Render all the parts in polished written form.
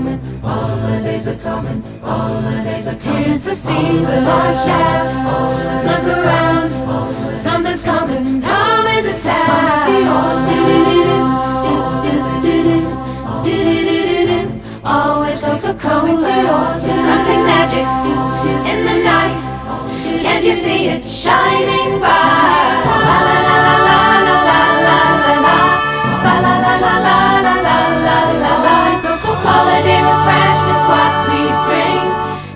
coming, holidays are coming, holidays are coming. 'Tis the season of shout. Look around, something's coming, coming to town. Always Coca-Cola, something magic in the night. Can't you see it shining bright? La la la la la la la la la la la la la la la la la la. Holiday refreshments what we bring.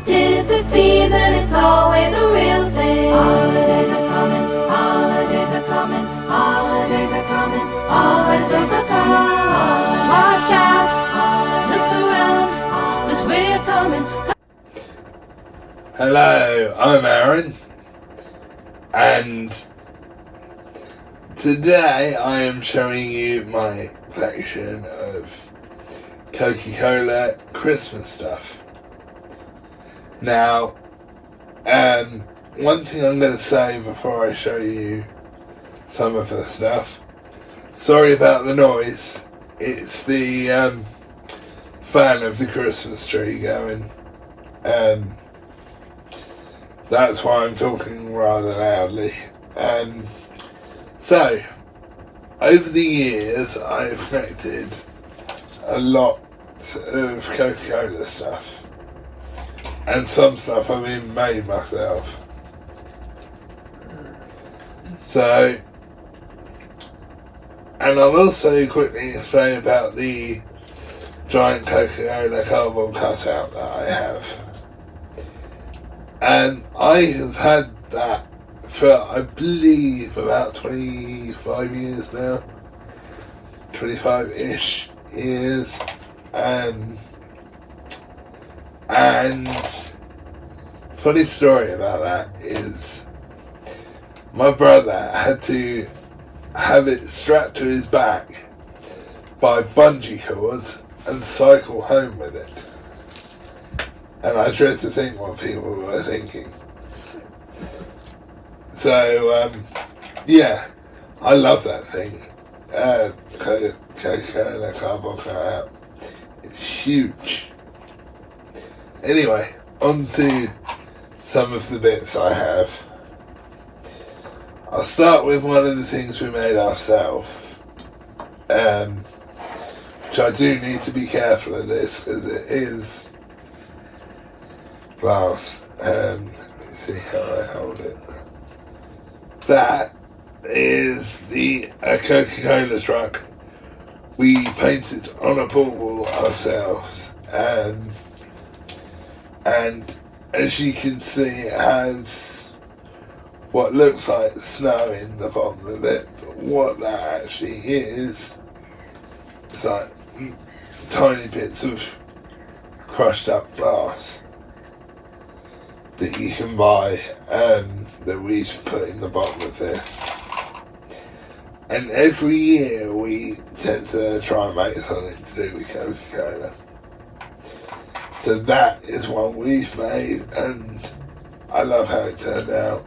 'Tis the season, it's always a real thing. Holidays are coming, holidays are coming, holidays are coming, holidays are coming. Watch out, look around, 'cause we're coming. Hello, I'm Arran, and today I am showing you my collection of Coca-Cola Christmas stuff. Now, one thing I'm going to say before I show you some of the stuff, sorry about the noise, it's the fan of the Christmas tree going. That's why I'm talking rather loudly. So, over the years, I've collected a lot of Coca-Cola stuff. And some stuff I've even made myself. So, and I'll also quickly explain about the giant Coca-Cola cardboard cutout that I have. And I have had that for, I believe, about 25 years now. 25-ish years. And funny story about that is my brother had to have it strapped to his back by bungee cords and cycle home with it. And I dread to think what people were thinking. So, yeah, I love that thing. Coca-Cola cardboard cutout. It's huge. Anyway, on to some of the bits I have. I'll start with one of the things we made ourselves. Which I do need to be careful of this because it is glass. Let me see how I hold it. That is the Coca-Cola truck we painted on a ball ourselves, and as you can see, it has what looks like snow in the bottom of it, but what that actually is like tiny bits of crushed up glass that you can buy, that we've put in the bottom of this. And every year we tend to try and make something to do with Coca-Cola. So that is one we've made, and I love how it turned out.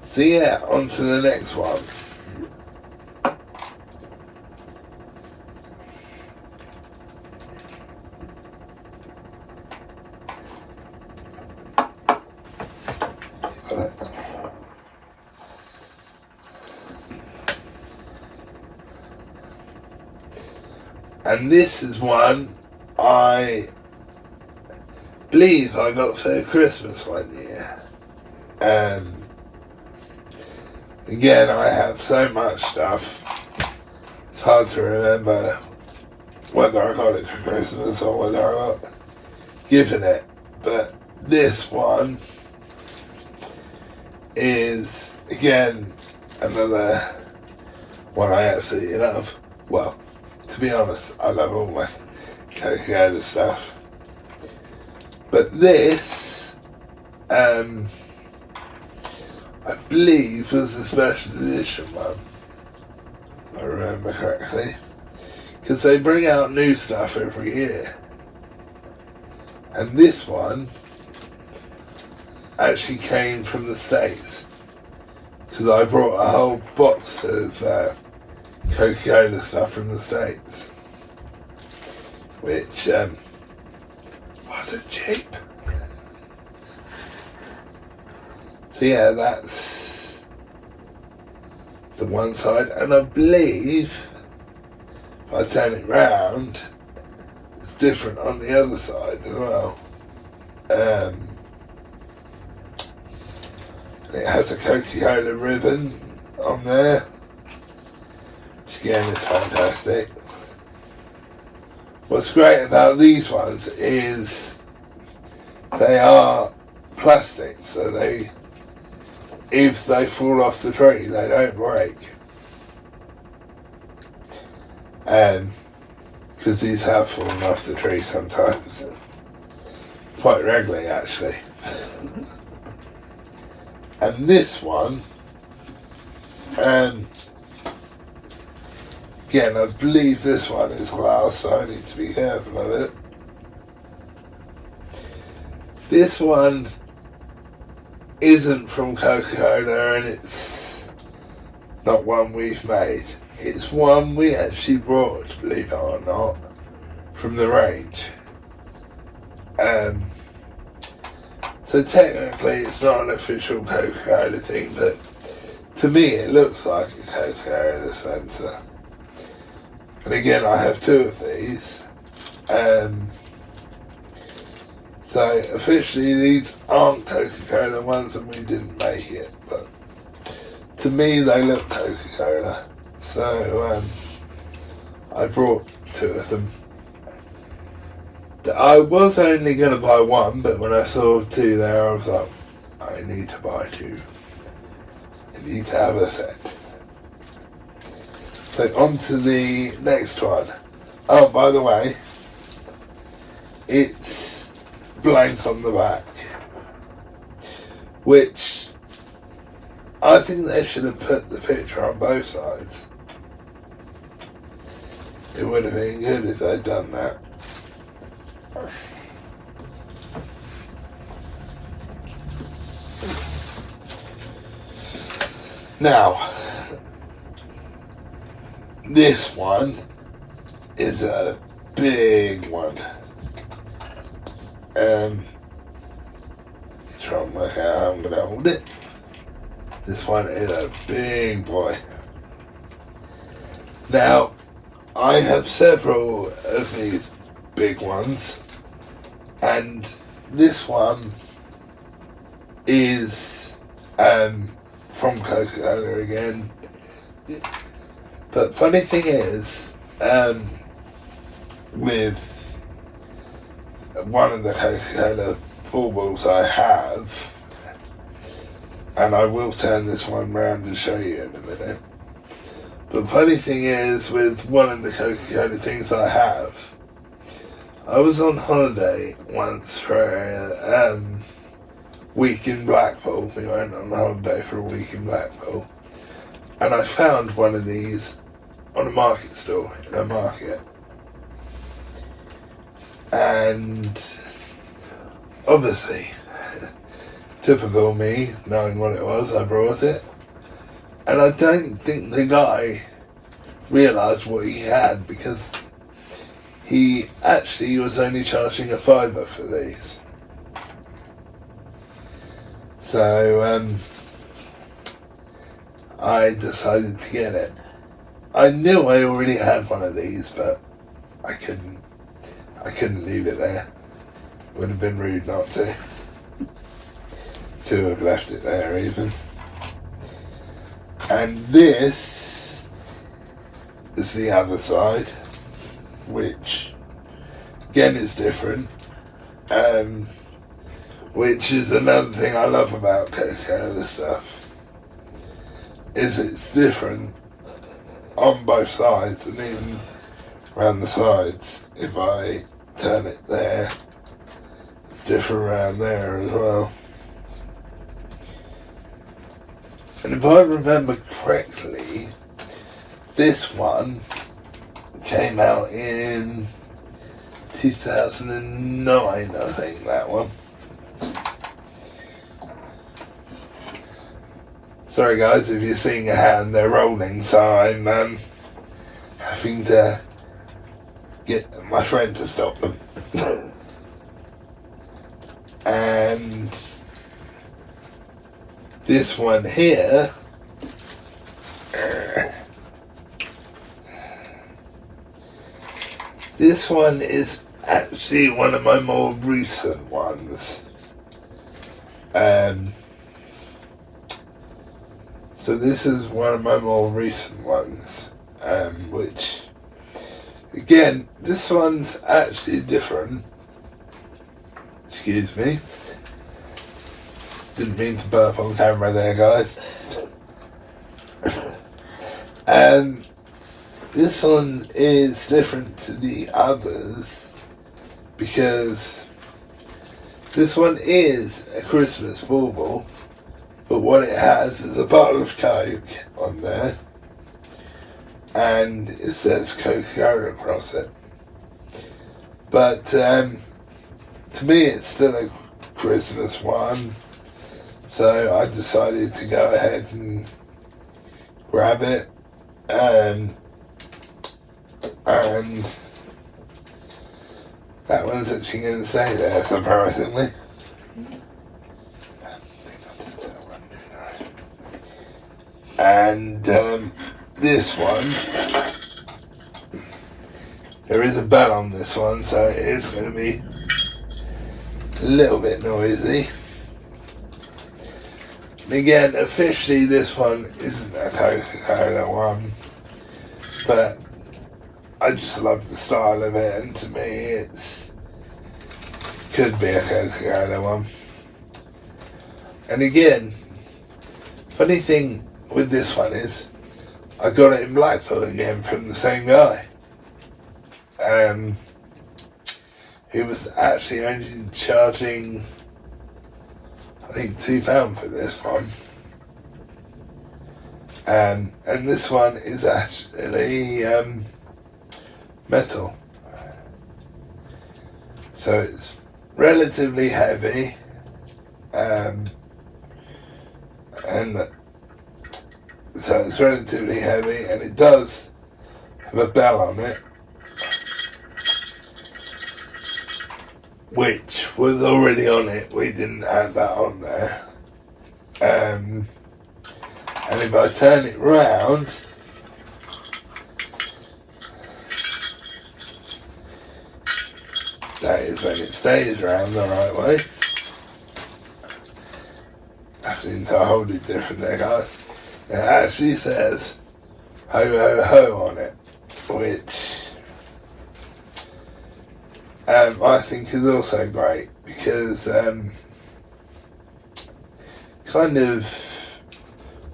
So yeah, on to the next one. And this is one I believe I got for Christmas one year. Again, I have so much stuff, it's hard to remember whether I got it for Christmas or whether I got given it. But this one is, again, another one I absolutely love. Well, to be honest, I love all my Coca-Cola stuff. But this, I believe, was a special edition one, if I remember correctly. Because they bring out new stuff every year. And this one actually came from the States. Because I brought a whole box of Coca-Cola stuff from the States. which wasn't cheap. So yeah, that's the one side, and I believe if I turn it round, it's different on the other side as well. It has a Coca-Cola ribbon on there, which again is fantastic. What's great about these ones is they are plastic, so if they fall off the tree, they don't break. Because these have fallen off the tree sometimes, quite regularly actually. And this one, again, I believe this one is glass, so I need to be careful of it. This one isn't from Coca-Cola, and it's not one we've made. It's one we actually brought, believe it or not, from the range. So technically it's not an official Coca-Cola thing, but to me it looks like a Coca-Cola dispenser. And again, I have two of these. So officially these aren't Coca-Cola ones and we didn't make it, but to me they look Coca-Cola. So I brought two of them. I was only going to buy one, but when I saw two there, I was like, I need to buy two. I need to have a set. So on to the next one. Oh, by the way, it's blank on the back, which I think they should have put the picture on both sides. It would have been good if they'd done that. Now, this one is a big one. Try and work out how I'm going to hold it. This one is a big boy. Now, I have several of these big ones, and this one is from Coca-Cola again. But funny thing is, with one of the Coca-Cola baubles I have, and I will turn this one round and show you in a minute. But funny thing is, with one of the Coca-Cola things I have, I was on holiday once for a week in Blackpool. We went on holiday for a week in Blackpool, and I found one of these on a market stall in a market. And obviously, typical me, knowing what it was, I brought it. And I don't think the guy realised what he had, because he actually was only charging £5 for these. So I decided to get it. I knew I already had one of these, but I couldn't leave it there. Would have been rude not to have left it there even. And this is the other side, which again is different, which is another thing I love about Coca-Cola stuff, is it's different on both sides, and even around the sides. If I turn it there, it's different around there as well. And if I remember correctly, this one came out in 2009, I think, that one. Sorry guys, if you're seeing a hand, they're rolling, so I'm having to get my friend to stop them. And this one here, this one is actually one of my more recent ones. So this is one of my more recent ones, which, again, this one's actually different. Excuse me. Didn't mean to burp on camera there, guys. This one is different to the others because this one is a Christmas bauble, but what it has is a bottle of Coke on there, and it says Coca across it. But to me, it's still a Christmas one, so I decided to go ahead and grab it, and that one's actually going to stay there, surprisingly. And this one, there is a bell on this one, so it is going to be a little bit noisy. And again, officially this one isn't a Coca-Cola one, but I just love the style of it, and to me it's could be a Coca-Cola one. And again, funny thing with this one is I got it in Blackpool again from the same guy. He was actually only charging, I think, £2 for this one. And this one is actually metal. So it's relatively heavy. So it's relatively heavy, and it does have a bell on it, which was already on it. We didn't add that on there. And if I turn it round, that is when it stays round the right way. Actually, to hold it different there, guys. It actually says ho ho ho on it, which I think is also great because kind of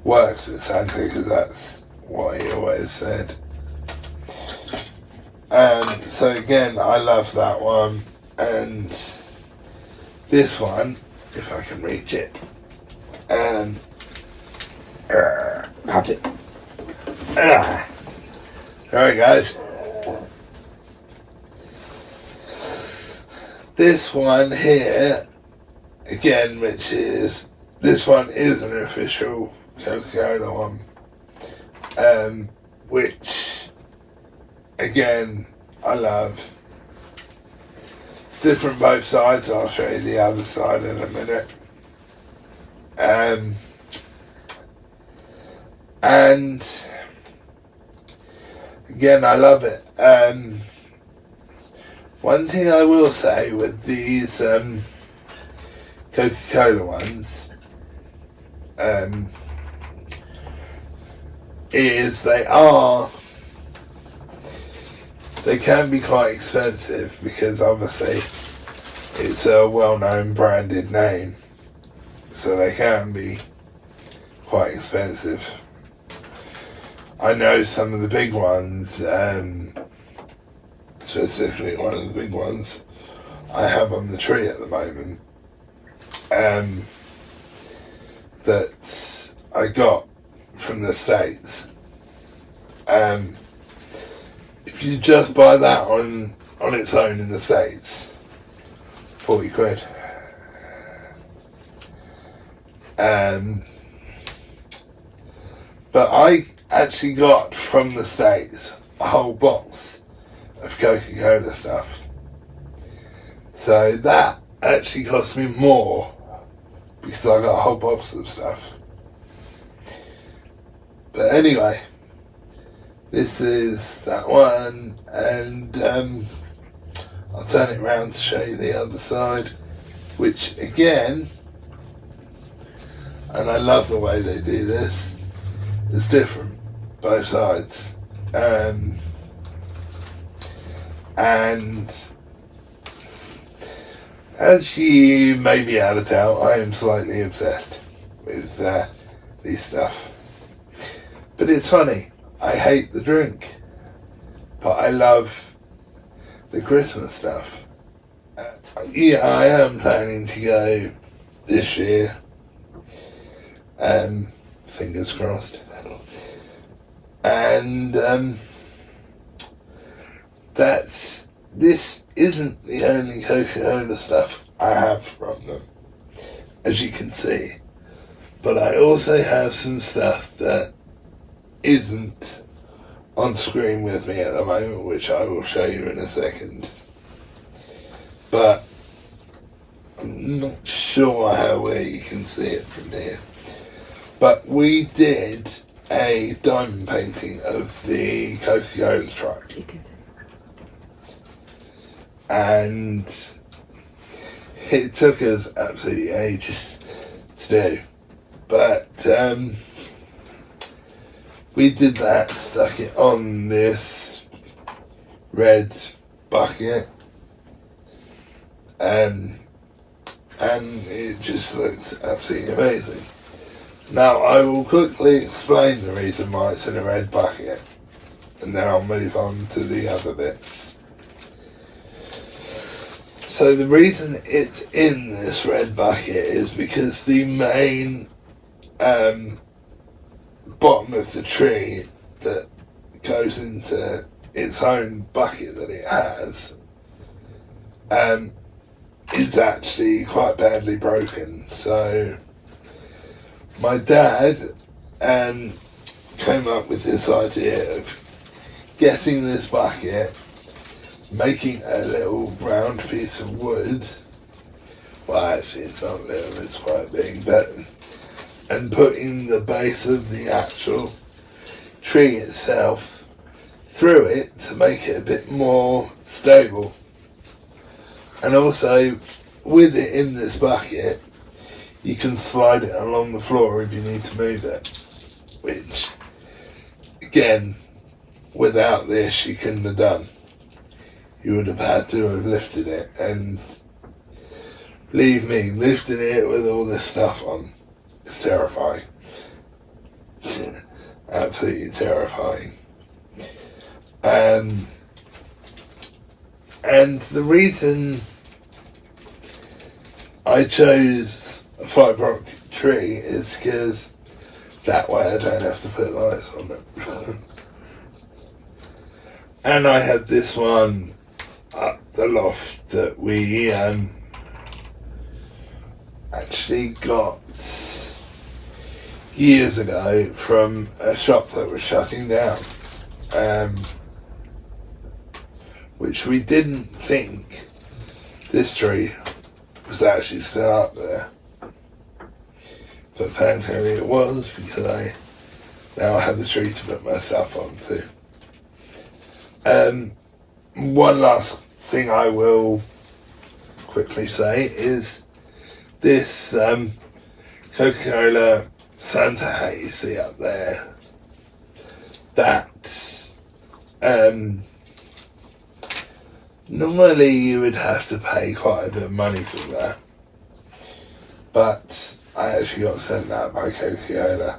works with Santa, because that's what he always said. So again, I love that one, and this one, if I can reach it, got it. Alright, guys. This one here, again, this one is an official Coca-Cola one, which, again, I love. It's different both sides. I'll show you the other side in a minute. And again, I love it. One thing I will say with these Coca-Cola ones is they can be quite expensive, because obviously it's a well-known branded name, so they can be quite expensive. I know some of the big ones, specifically one of the big ones I have on the tree at the moment, that I got from the States. If you just buy that on its own in the States, 40 quid. But I actually got from the States a whole box of Coca-Cola stuff. So that actually cost me more because I got a whole box of stuff. But anyway, this is that one, and I'll turn it around to show you the other side, which again, and I love the way they do this, it's different, both sides. And as you may be able to tell, I am slightly obsessed with these stuff. But it's funny, I hate the drink, but I love the Christmas stuff. Yeah, I am planning to go this year. Fingers crossed. And this isn't the only Coca-Cola stuff I have from them, as you can see. But I also have some stuff that isn't on screen with me at the moment, which I will show you in a second. But I'm not sure how well you can see it from here. But we did a diamond painting of the Coca-Cola truck. And it took us absolutely ages to do. But we did that, stuck it on this red bucket, and it just looks absolutely amazing. Now I will quickly explain the reason why it's in a red bucket, and then I'll move on to the other bits. So the reason it's in this red bucket is because the main bottom of the tree that goes into its own bucket that it has is actually quite badly broken. So my dad came up with this idea of getting this bucket, making a little round piece of wood, well actually it's not little, it's quite big, but and putting the base of the actual tree itself through it to make it a bit more stable. And also, with it in this bucket, you can slide it along the floor if you need to move it, which again, without this you couldn't have done. You would have had to have lifted it, and believe me, lifting it with all this stuff on, it's terrifying. Absolutely terrifying. And the reason I chose a fibre optic tree is because that way I don't have to put lights on it. And I had this one up the loft that we actually got years ago from a shop that was shutting down, which we didn't think this tree was actually still up there, but thankfully it was, because I now have the tree to put my stuff on too. One last thing I will quickly say is this Coca-Cola Santa hat you see up there, that normally you would have to pay quite a bit of money for that, but I actually got sent that by Coca-Cola.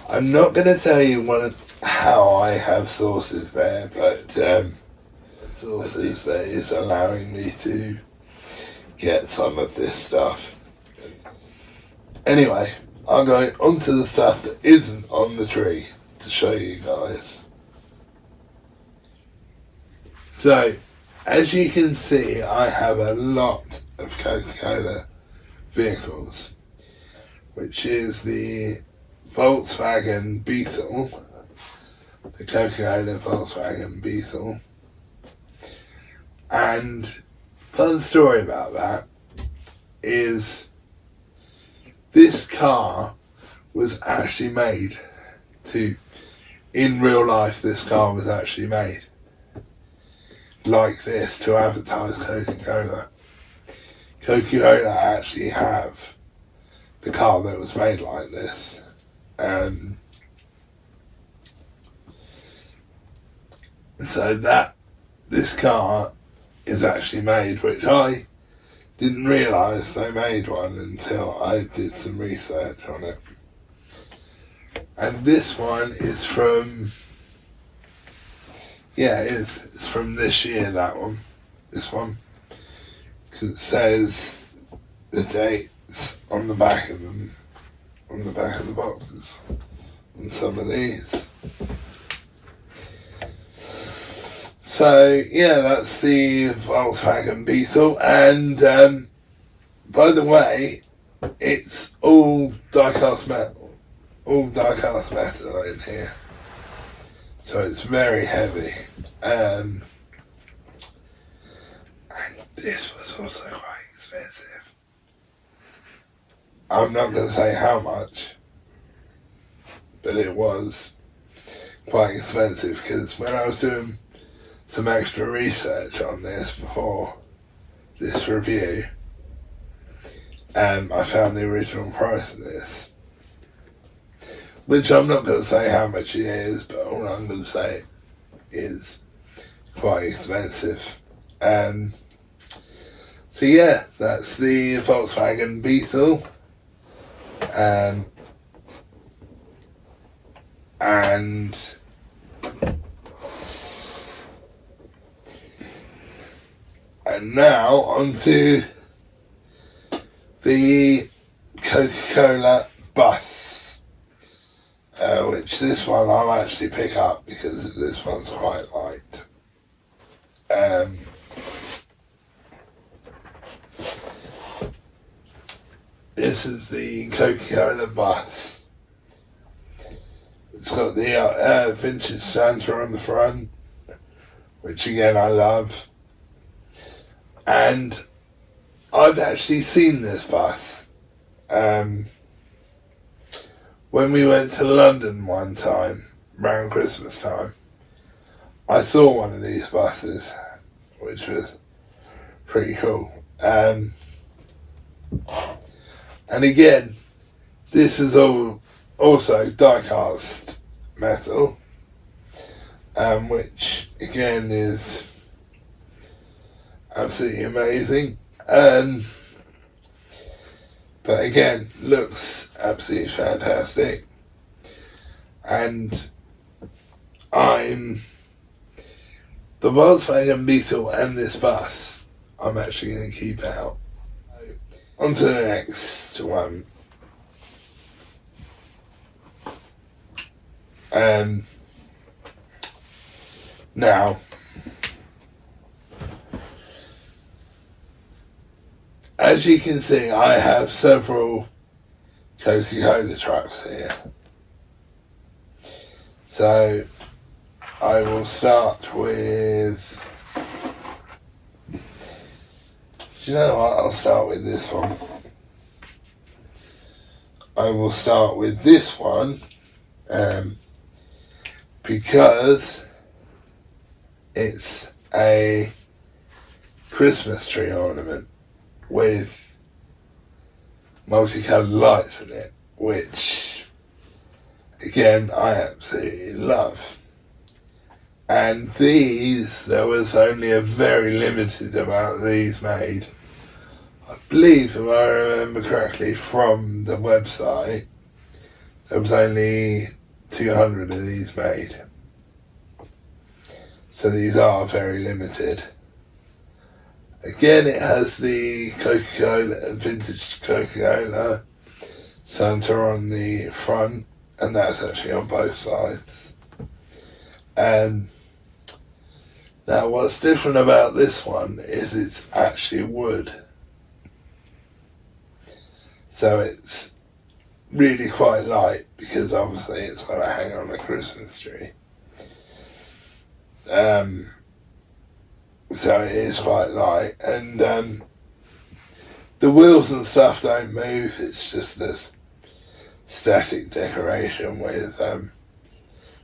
I'm not going to tell you how I have sources there, but sources that is allowing me to get some of this stuff. Anyway, I'll go on to the stuff that isn't on the tree to show you guys. So, as you can see, I have a lot of Coca-Cola vehicles, which is the Volkswagen Beetle, the Coca-Cola Volkswagen Beetle. And fun story about that is this car was actually made in real life, this car was actually made like this to advertise Coca-Cola. Coca-Cola actually have the car that was made like this. So that this car is actually made, which I didn't realise they made one until I did some research on it. And this one is from, it's from this year, that one. This one. Because it says the dates on the back of them, on the back of the boxes, on some of these. So, that's the Volkswagen Beetle. And, by the way, it's all die-cast metal. All die-cast metal in here. So it's very heavy. And this was also quite expensive. I'm not going to say how much, but it was quite expensive, because when I was doing some extra research on this before this review, I found the original price of this, which I'm not going to say how much it is, but all I'm going to say is quite expensive. So that's the Volkswagen Beetle. And now onto the Coca-Cola bus, which this one I'll actually pick up because this one's quite light. This is the Coca-Cola bus. It's got the vintage Santa on the front, which again I love. And I've actually seen this bus. When we went to London one time, around Christmas time, I saw one of these buses, which was pretty cool. And again, this is also die-cast metal, which again is absolutely amazing. But again, looks absolutely fantastic. And the Volkswagen Beetle and this bus, I'm actually going to keep out. On to the next one. Now, as you can see, I have several Coca-Cola trucks here. So, I will start with... Do you know what? I'll start with this one. I will start with this one because it's a Christmas tree ornament with multicoloured lights in it, which again I absolutely love. And these, there was only a very limited amount of these made. I believe, if I remember correctly from the website, there was only 200 of these made. So these are very limited. Again, it has the Coca-Cola, vintage Coca-Cola Santa on the front, and that's actually on both sides. Now what's different about this one is it's actually wood. So it's really quite light because obviously it's got to hang on a Christmas tree. So it is quite light, and the wheels and stuff don't move. It's just this static decoration with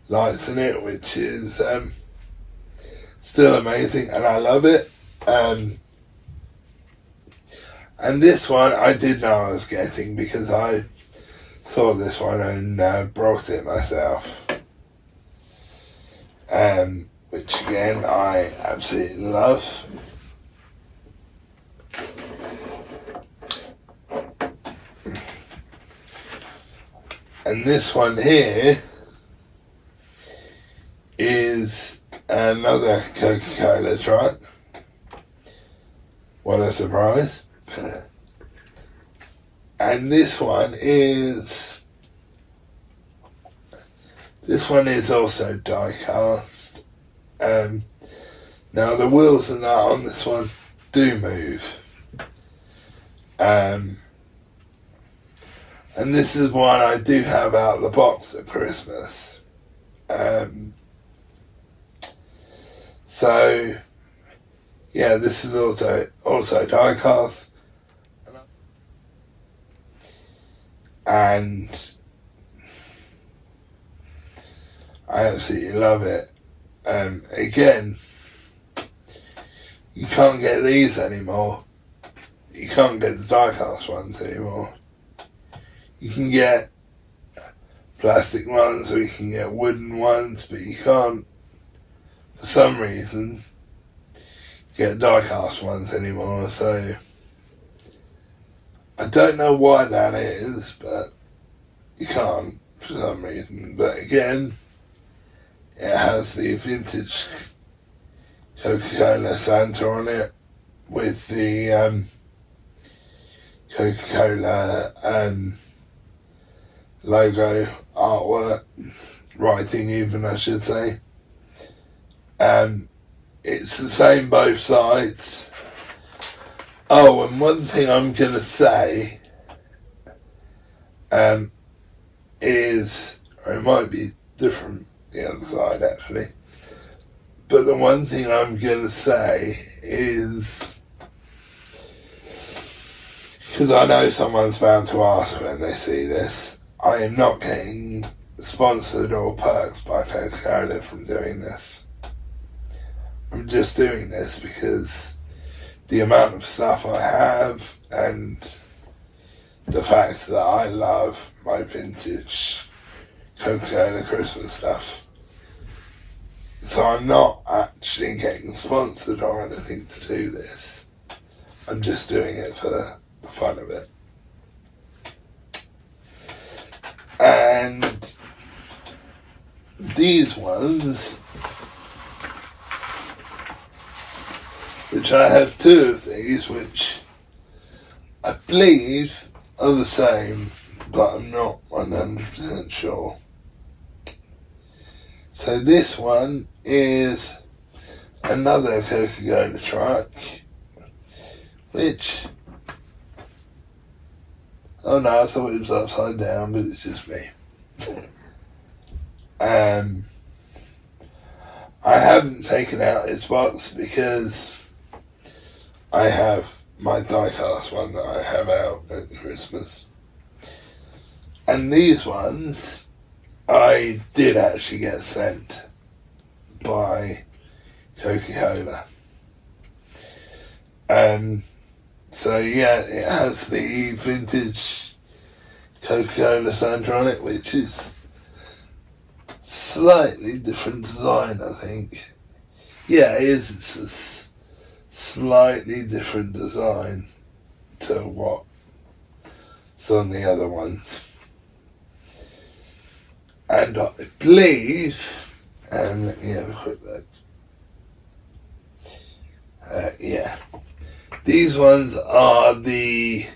lights in it, which is still amazing, and I love it. And this one I did know I was getting because I saw this one and brought it myself. Which again I absolutely love. And this one here is another Coca-Cola truck. What a surprise. And this one is also die cast. Now the wheels and that on this one do move. And this is one I do have out of the box at Christmas. So yeah, this is also die cast. And I absolutely love it. Again, you can't get these anymore. You can't get the die-cast ones anymore. You can get plastic ones or you can get wooden ones, but you can't, for some reason, get die-cast ones anymore. So I don't know why that is, but you can't for some reason. But again, it has the vintage Coca-Cola Santa on it with the Coca-Cola logo artwork, writing even I should say. It's the same both sides. Oh, and one thing I'm going to say is, or it might be different the other side actually, but the one thing I'm going to say is, because I know someone's bound to ask when they see this, I am not getting sponsored or perks by Coca-Cola from doing this. I'm just doing this because the amount of stuff I have and the fact that I love my vintage Coca-Cola Christmas stuff. So I'm not actually getting sponsored or anything to do this. I'm just doing it for the fun of it. And these ones, which I have two of these, which I believe are the same, but I'm not 100% sure. So this one is another Coca-Cola truck, which, oh no, I thought it was upside down, but it's just me. I haven't taken out its box because I have my die-cast one that I have out at Christmas. And these ones I did actually get sent by Coca-Cola. So yeah, it has the vintage Coca-Cola Santa on it, which is slightly different design, I think. Yeah, it is. It's a slightly different design to what's on the other ones. And I believe, let me have a quick look. Yeah. These ones are the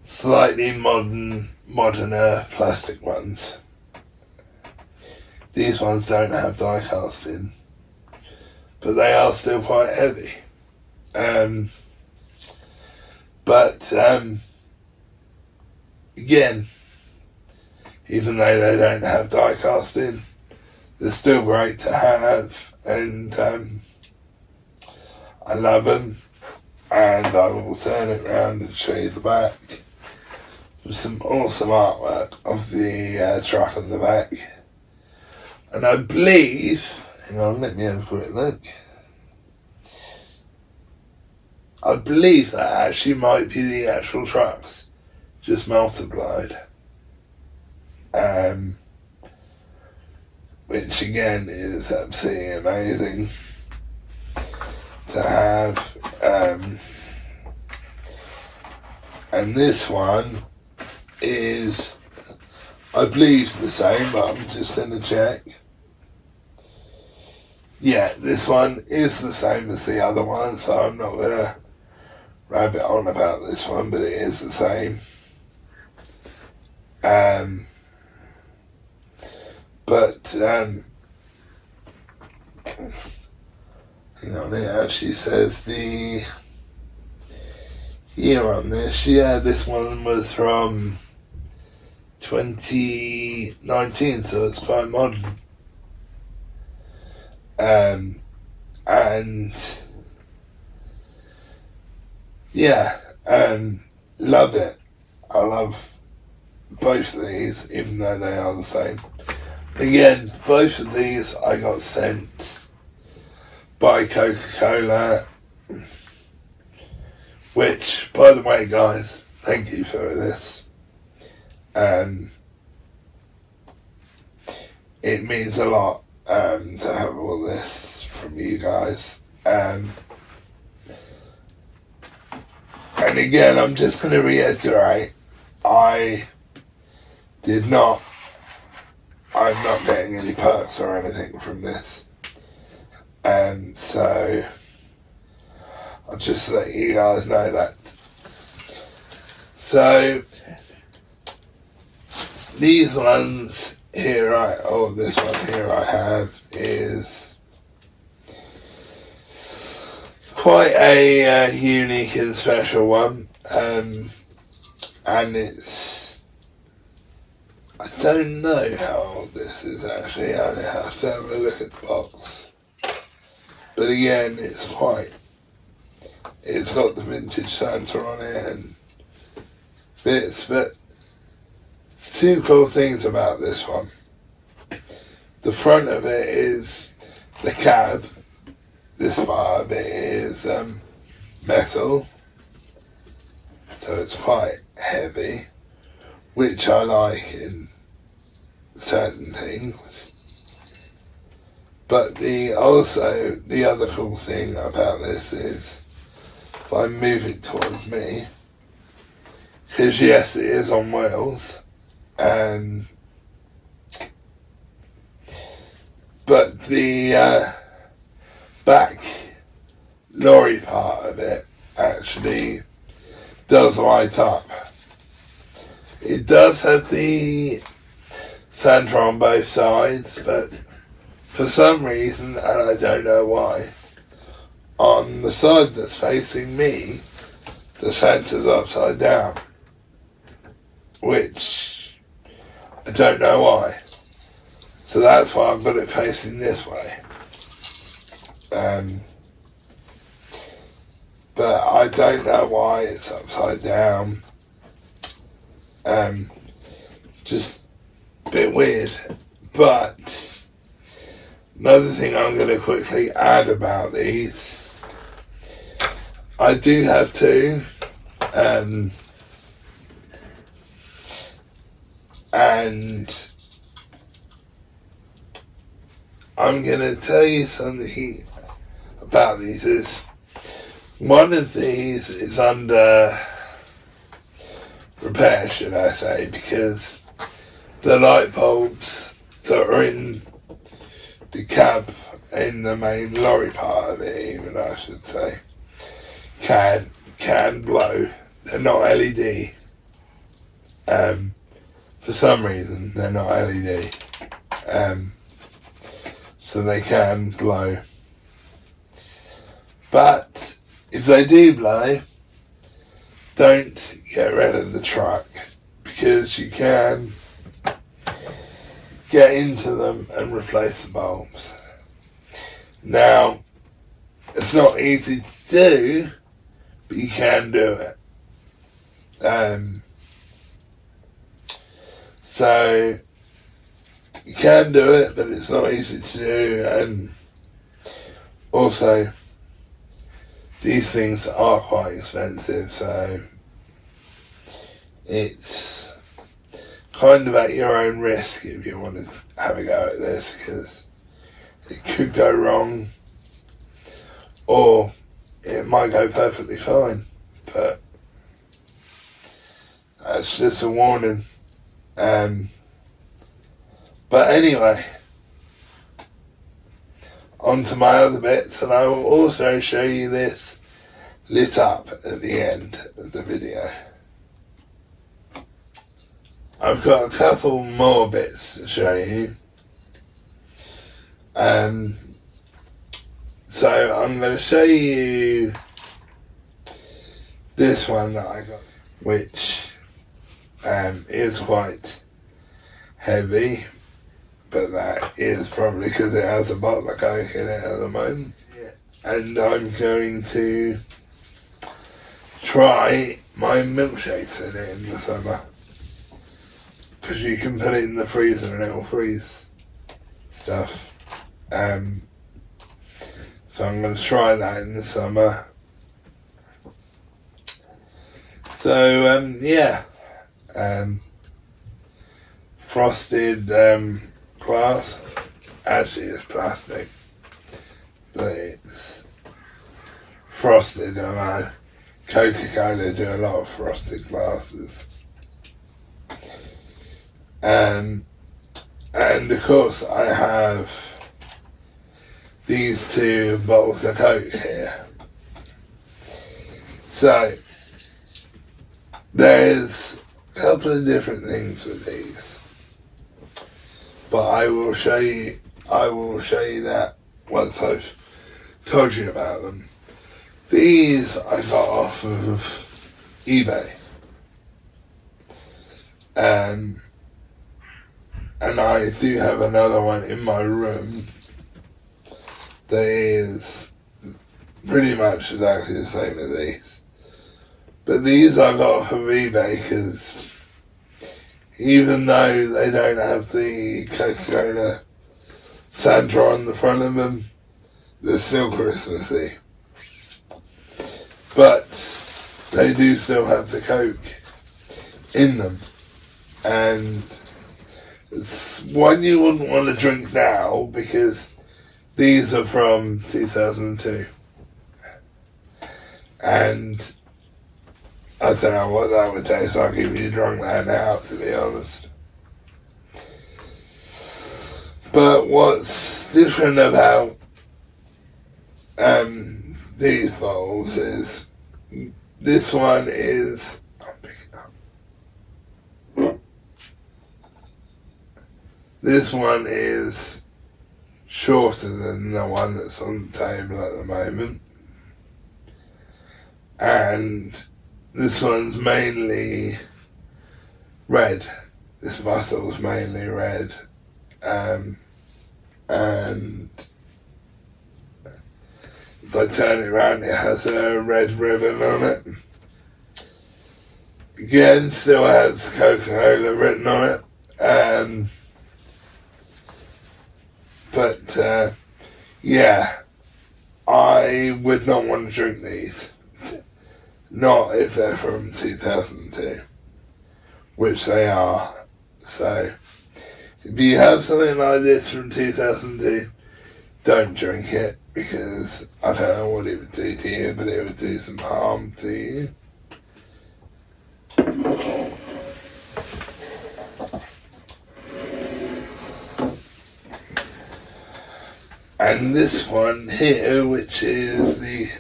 slightly moderner plastic ones. These ones don't have die casting, but they are still quite heavy. But again, even though they don't have die casting, they're still great to have, and I love them. And I will turn it around and show you the back with some awesome artwork of the truck on the back. And I believe, hang on, let me have a quick look. I believe that actually might be the actual trucks, just multiplied. Which again is absolutely amazing to have. And this one is, I believe, the same, but I'm just going to check. Yeah, this one is the same as the other one, so I'm not going to rabbit on about this one, but it is the same. Hang on, it actually says the year on this. Yeah, this one was from 2019, so it's quite modern. And yeah, love it. I love both of these, even though they are the same. Again, both of these I got sent by Coca-Cola, which, by the way, guys, thank you for this. It means a lot to have all this from you guys. And again, I'm just going to reiterate, I'm not getting any perks or anything from this. And so I'll just let you guys know that. So these ones here, this one here I have is quite a unique and special one. And it's, I don't know how old this is actually, I have to have a look at the box. But again, it's got the vintage Santa on it and bits, but it's two cool things about this one. The front of it is the cab, this part of it is metal, so it's quite heavy, which I like in certain things. But the other cool thing about this is, if I move it towards me, because yes, it is on wheels, but the back lorry part of it actually does light up. It does have the Santa on both sides, but for some reason, and I don't know why, on the side that's facing me, the Santa's upside down, which I don't know why. So that's why I've got it facing this way. But I don't know why it's upside down. Just a bit weird. But another thing I'm going to quickly add about these, I do have two, and I'm going to tell you something about these. Is one of these is under repair, should I say, because the light bulbs that are in the cab, in the main lorry part of it even, I should say, can blow. They're not LED. For some reason, they're not LED. So they can blow. But if they do blow, don't get rid of the truck, because you can get into them and replace the bulbs. Now, it's not easy to do, but you can do it. So you can do it, but it's not easy to do, and also these things are quite expensive, so it's kind of at your own risk if you want to have a go at this, because it could go wrong, or it might go perfectly fine, but that's just a warning. But anyway, on to my other bits, and I will also show you this lit up at the end of the video. I've got a couple more bits to show you. So I'm going to show you this one that I got, which is quite heavy, but that is probably because it has a bottle of Coke in it at the moment. Yeah. And I'm going to try my milkshakes in it in the summer, because you can put it in the freezer and it will freeze stuff. So I'm going to try that in the summer. So yeah, frosted glass. Actually, it's plastic, but it's frosted. I know Coca do a lot of frosted glasses. And of course I have these two bottles of Coke here. So there's a couple of different things with these, but I will show you that once I've told you about them. These I got off of eBay. And I do have another one in my room that is pretty much exactly the same as these. But these I got off of eBay because even though they don't have the Coca-Cola Santa on the front of them, they're still Christmassy. But they do still have the Coke in them. And it's one you wouldn't want to drink now because these are from 2002. And I don't know what that would taste like if you drank that now, to be honest. But what's different about these bottles is this one is... I'll pick it up. This one is shorter than the one that's on the table at the moment. And this one's mainly red. This bottle's mainly red. And if I turn it around, it has a red ribbon on it. Again, still has Coca-Cola written on it. But yeah, I would not want to drink these. Not if they're from 2002, which they are. So, if you have something like this from 2002, don't drink it, because I don't know what it would do to you, but it would do some harm to you. And this one here, which is the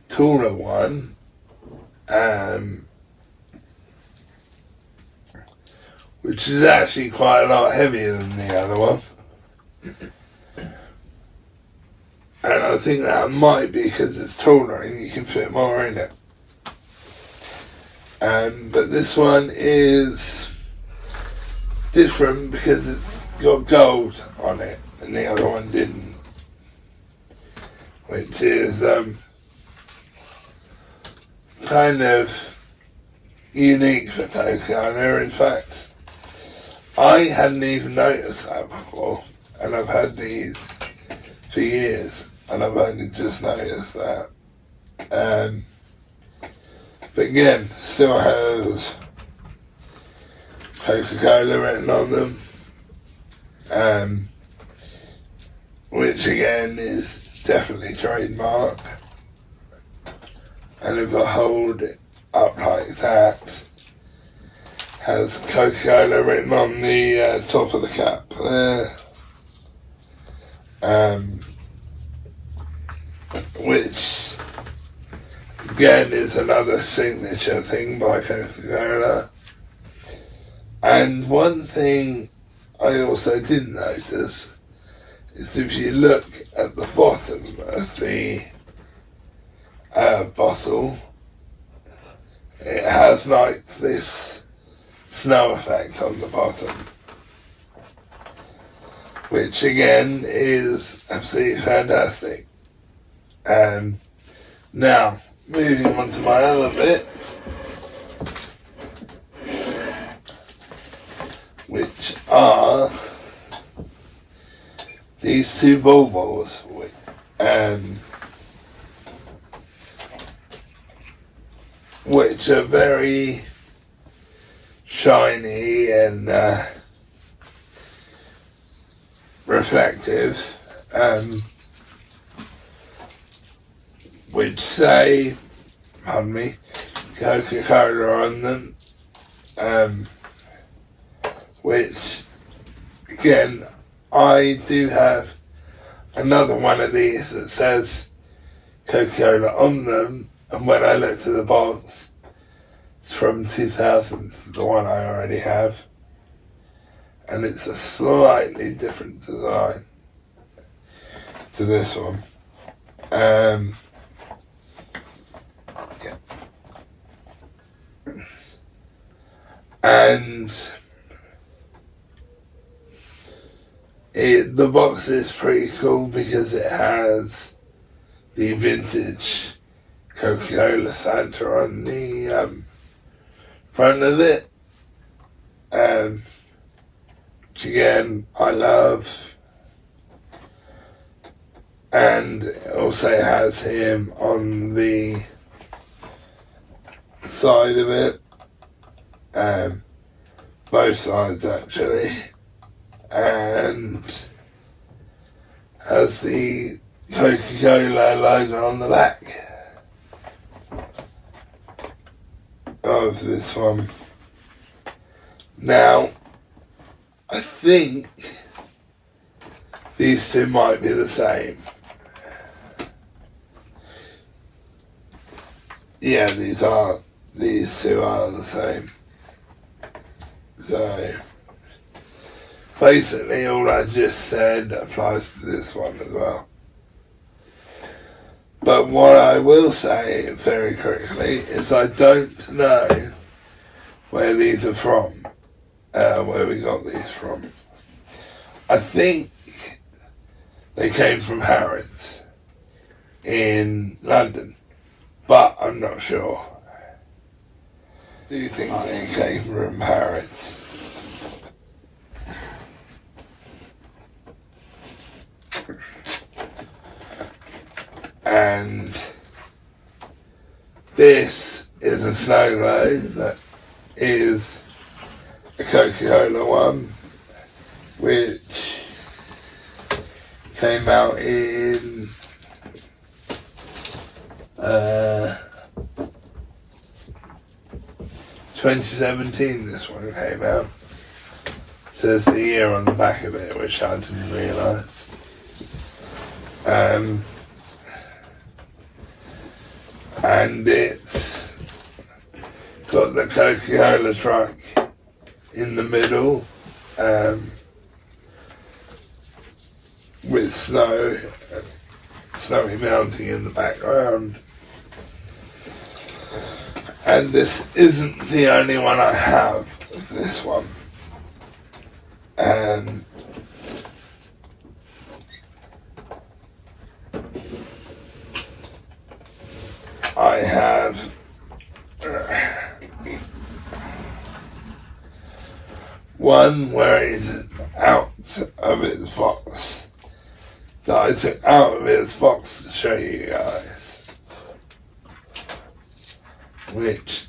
taller one, which is actually quite a lot heavier than the other one. And I think that might be because it's taller and you can fit more in it. But this one is different because it's got gold on it and the other one didn't, which is kind of unique for Coca-Cola. In fact, I hadn't even noticed that before, and I've had these for years and I've only just noticed that. But again, still has Coca-Cola written on them, which again is definitely trademark. And if I hold it up like that, has Coca-Cola written on the top of the cap there, which again is another signature thing by Coca-Cola. And one thing I also did notice is if you look at the bottom of the bottle, it has like this snow effect on the bottom, which again is absolutely fantastic. Now, moving on to my other bits, which are these two baubles, which are very shiny and reflective, which say, pardon me, Coca-Cola on them, which again, I do have another one of these that says Coca-Cola on them, and when I looked at the box, it's from 2000, the one I already have, and it's a slightly different design to this one. Yeah. And the box is pretty cool because it has the vintage Coca-Cola Santa on the front of it, which again I love, and it also has him on the side of it, both sides actually, and has the Coca-Cola logo on the back of this one. Now, I think these two might be the same. Yeah, these two are the same. So, basically all I just said applies to this one as well. But what I will say very quickly is I don't know where these are from, where we got these from. I think they came from Harrods in London, but I'm not sure. Do you think they came from Harrods? And this is a snow globe that is a Coca-Cola one, which came out in 2017. This one came out. It says the year on the back of it, which I didn't realise. And it's got the Coca-Cola truck in the middle, with snowy mountain in the background. And this isn't the only one I have of this one. I have one where it's out of its box, that I took out of its box to show you guys, which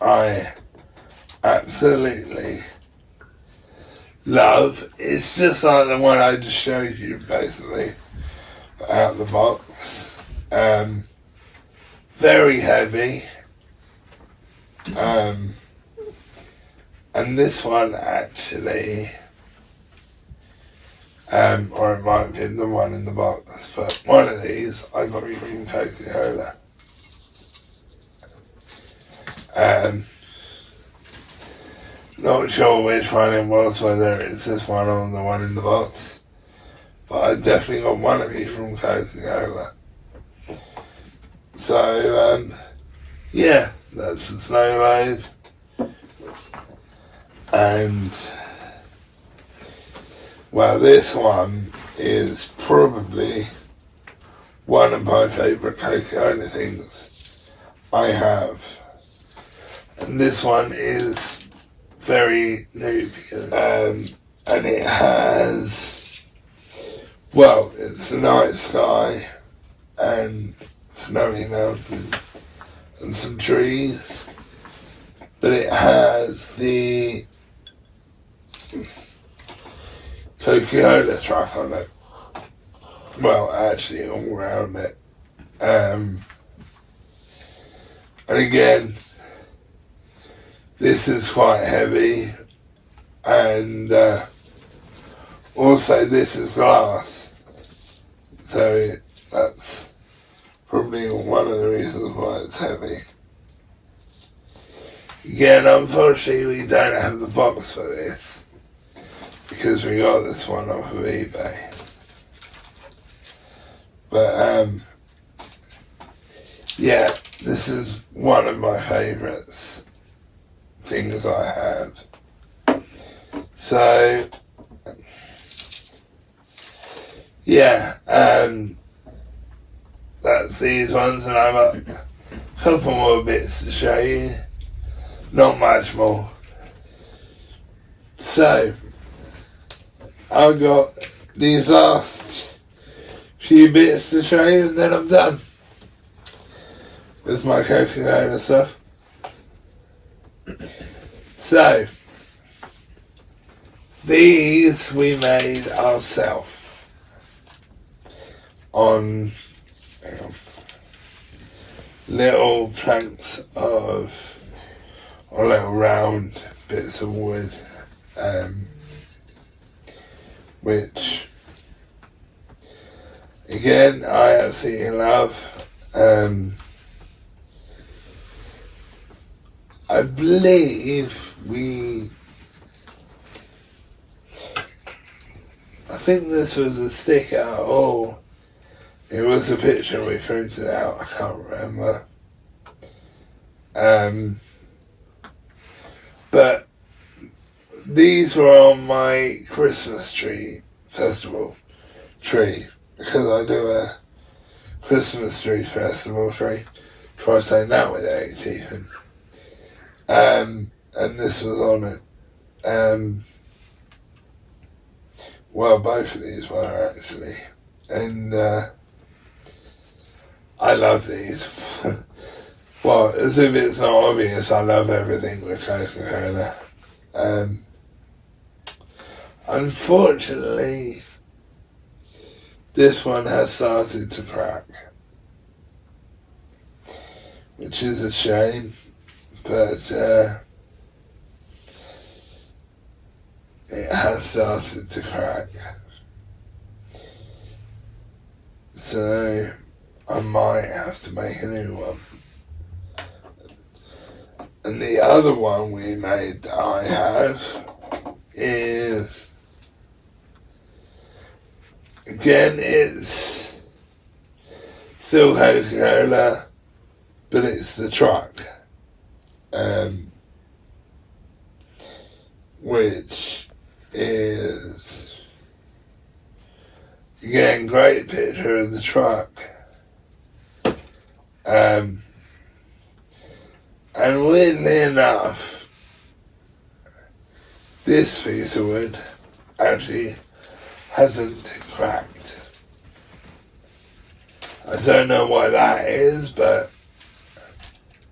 I absolutely love. It's just like the one I just showed you, basically, out of the box. Very heavy. And this one actually, or it might be the one in the box, but one of these I got from Coca-Cola. Not sure which one it was, whether it's this one or the one in the box, but I definitely got one of these from Coca-Cola. So, yeah, that's the Snow Globe. And, well, this one is probably one of my favourite Coca-Cola things I have. And this one is very new because, and it has, well, it's the night sky and snowy mountains and some trees, but it has the Coca-Cola track on it. Well, actually all around it. And again, this is quite heavy, and also this is glass, so that's probably one of the reasons why it's heavy. Again, unfortunately we don't have the box for this, because we got this one off of eBay. But yeah, this is one of my favourites things I have. So yeah, that's these ones, and I've got a couple more bits to show you. Not much more. So I've got these last few bits to show you, and then I'm done with my Coca-Cola stuff. So these we made ourselves on little planks of, or little round bits of wood, which again I absolutely love. I believe I think this was a sticker, or it was a picture we printed out, I can't remember. But these were on my Christmas tree festival tree, because I do a Christmas tree festival tree. Try saying that without your teeth in. And this was on it. Well, both of these were actually, and I love these. Well, as if it's not obvious, I love everything with Coca-Cola. Unfortunately, this one has started to crack, which is a shame, but it has started to crack. So I might have to make a new one. And the other one we made that I have is, again, it's still Coca-Cola, but it's the truck. which is, again, great picture of the truck. And weirdly enough, this piece of wood actually hasn't cracked. I don't know why that is, but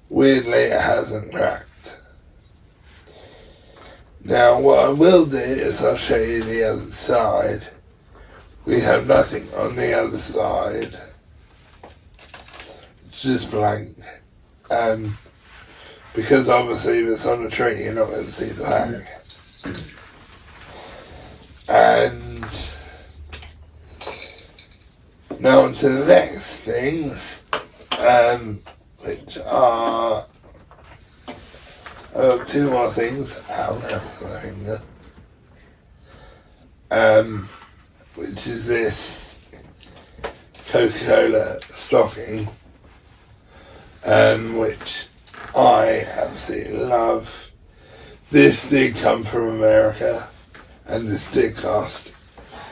weirdly it hasn't cracked. Now what I will do is I'll show you the other side. We have nothing on the other side. It's just blank. Because obviously if it's on a tree you're not going to see the back. And now on to the next things, which are two more things. Ow, that's my finger. Which is this Coca-Cola stocking, which I absolutely love. This did come from America, and this did cost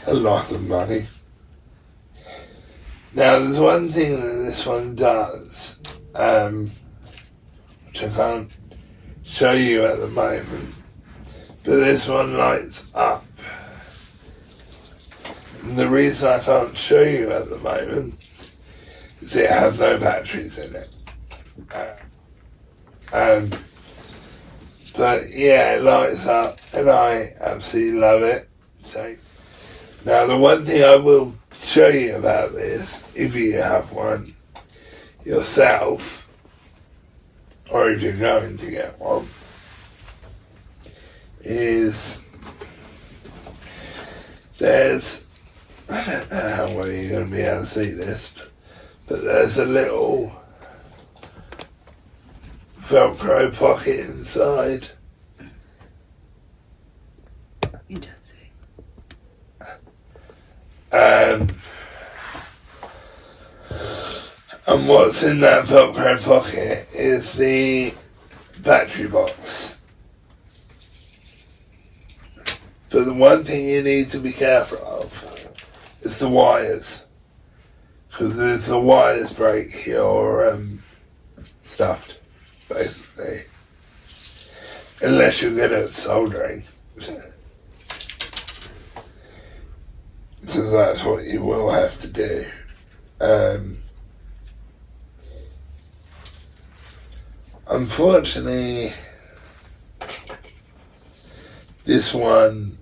a lot of money. Now there's one thing that this one does, which I can't show you at the moment, but this one lights up. And the reason I can't show you at the moment is it has no batteries in it. But yeah, it lights up and I absolutely love it. So, now the one thing I will show you about this, if you have one yourself, or if you're going to get one, is there's, I don't know how well you're going to be able to see this, but there's a little Velcro pocket inside. You don't see. And what's in that Velcro pocket is the battery box. But the one thing you need to be careful of is the wires. Because if the wires break, you're stuffed, basically. Unless you're good at soldering. Because that's what you will have to do. Unfortunately, this one,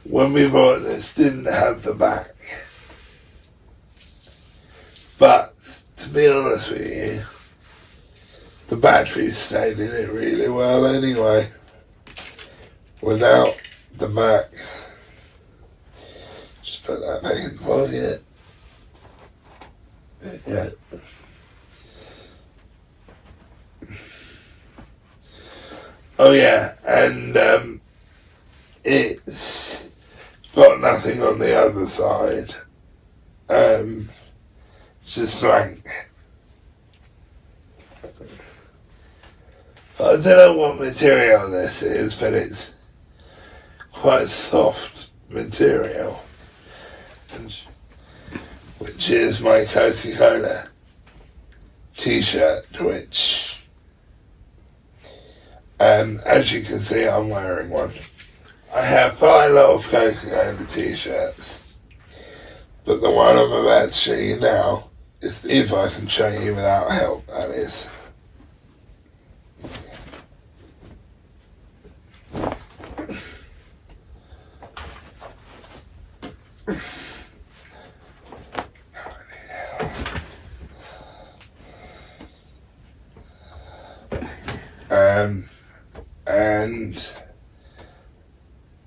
when we bought this, didn't have the back. But, to be honest with you, the batteries stayed in it really well anyway. Without the back. Just put that back in the pocket. Yeah. Oh yeah, and it's got nothing on the other side. It's just blank. I don't know what material this is, but it's quite soft material, which is my Coca-Cola t-shirt, which as you can see I'm wearing one. I have quite a lot of Coca-Cola t-shirts, but the one I'm about to show you now is, if I can show you without help, that is. And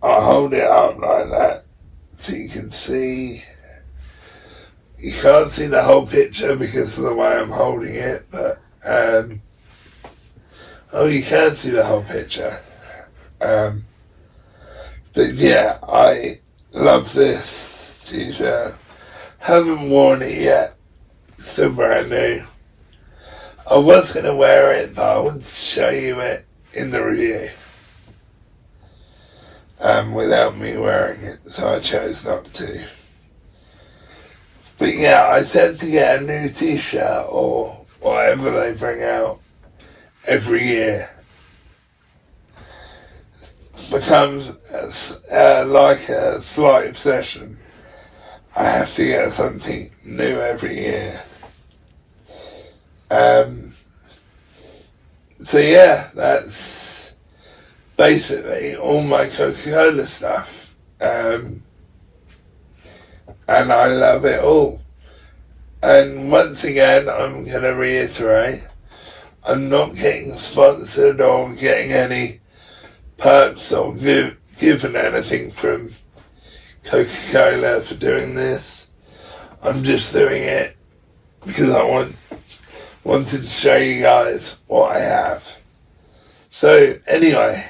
I'll hold it up like that so you can see. You can't see the whole picture because of the way I'm holding it, but oh, you can see the whole picture. But yeah, I love this t-shirt. Haven't worn it yet. It's still brand new. I was going to wear it, but I wanted to show you it in the review. without me wearing it, so I chose not to. But yeah, I tend to get a new t-shirt or whatever they bring out every year. It becomes like a slight obsession. I have to get something new every year. So yeah, that's basically all my Coca-Cola stuff. And I love it all. And once again, I'm going to reiterate, I'm not getting sponsored or getting any perks or given anything from Coca-Cola for doing this. I'm just doing it because I wanted to show you guys what I have. So anyway,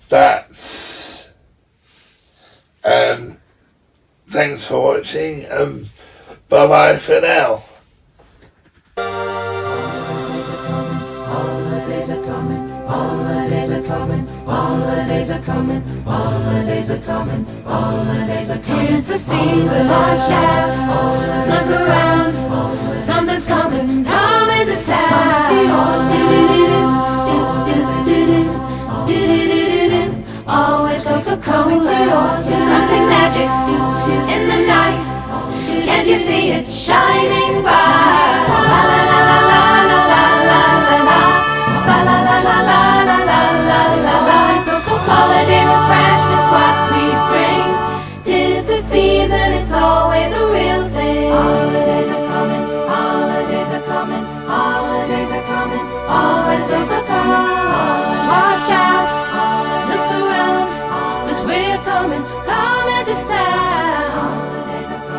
that's thanks for watching, and bye bye for now. All the days are coming, all the days are coming, all the days are coming, all the days are coming, all the days are coming. 'Tis the season, watch out, look around, something's coming, coming to town. Always Coca-Cola, something magic in the night. Can't you see it shining bright? La la la la la la la la la la la la la la la la la la. It's Coca-Cola Day refreshments what we bring. 'Tis the season, it's always a real thing. Holidays are coming, holidays are coming, holidays are coming, always Coca-Cola. Watch out, look around, 'cause we're coming.